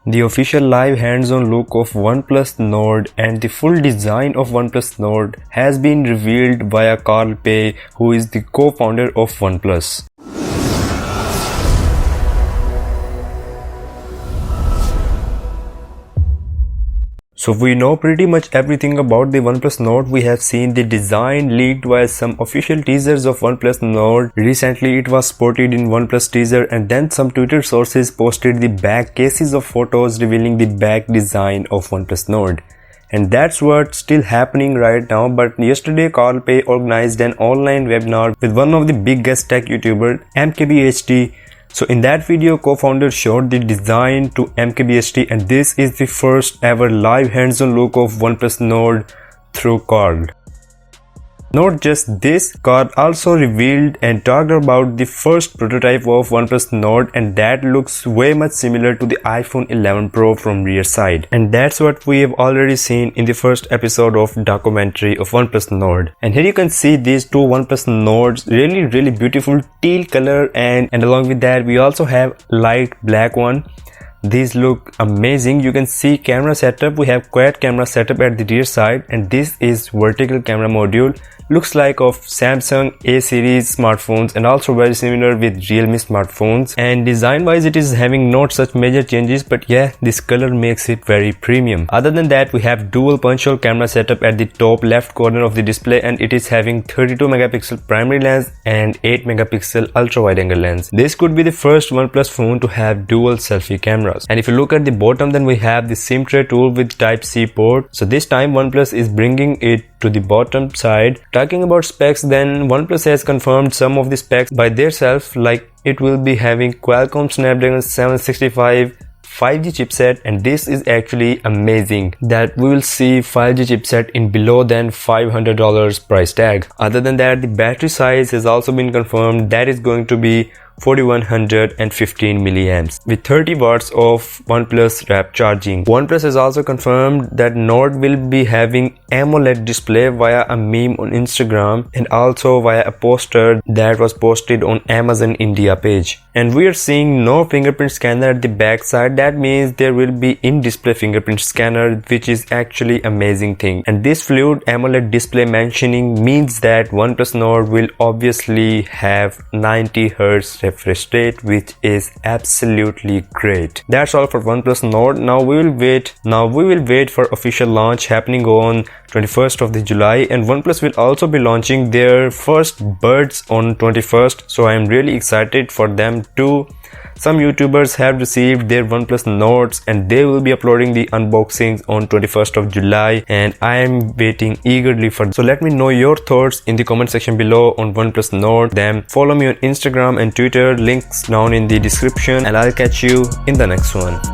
The official live hands-on look of OnePlus Nord and the full design of OnePlus Nord has been revealed via Carl Pei, who is the co-founder of OnePlus. So we know pretty much everything about the OnePlus Nord. We have seen the design leaked via some official teasers of OnePlus Nord. Recently it was spotted in OnePlus teaser, and then some Twitter sources posted the back cases of photos revealing the back design of OnePlus Nord. And that's what's still happening right now. But yesterday Carl Pei organized an online webinar with one of the biggest tech YouTuber MKBHD. So in that video, co-founder showed the design to MKBHD, and this is the first ever live hands-on look of OnePlus Nord through Carl. Not just this, Carl also revealed and talked about the first prototype of OnePlus Nord, and that looks way much similar to the iPhone 11 Pro from rear side. And that's what we have already seen in the first episode of documentary of OnePlus Nord. And here you can see these two OnePlus Nords, really beautiful teal color, and along with that we also have light black one. These look amazing. You can see camera setup. We have quad camera setup at the rear side, and this is vertical camera module. Looks like of Samsung A series smartphones and also very similar with Realme smartphones. And design wise it is having not such major changes, but yeah, this color makes it very premium. Other than that, we have dual punch hole camera setup at the top left corner of the display, and it is having 32 megapixel primary lens and 8 megapixel ultra wide angle lens. This could be the first OnePlus phone to have dual selfie cameras. And if you look at the bottom, then we have the SIM tray tool with Type-C port. So this time OnePlus is bringing it to the bottom side. Talking about specs, then OnePlus has confirmed some of the specs by themselves, like it will be having Qualcomm Snapdragon 765 5G chipset, and this is actually amazing that we will see 5G chipset in below than $500 price tag. Other than that, the battery size has also been confirmed, that is going to be 4115 milliamps with 30 watts of OnePlus rapid charging. OnePlus has also confirmed that Nord will be having Amoled display via a meme on Instagram and also via a poster that was posted on Amazon India page. And we are seeing no fingerprint scanner at the back side. That means there will be in-display fingerprint scanner, which is actually amazing thing. And this fluid AMOLED display mentioning means that OnePlus Nord will obviously have 90 Hz refresh rate, which is absolutely great. That's all for OnePlus Nord. Now we will wait for official launch happening on 21st of July, and OnePlus will also be launching their first buds on 21st, so I am really excited for them too. Some YouTubers have received their OnePlus Nords and they will be uploading the unboxings on 21st of July, and I am waiting eagerly for them. So let me know your thoughts in the comment section below on OnePlus Nord. Then follow me on Instagram and Twitter, links down in the description, and I'll catch you in the next one.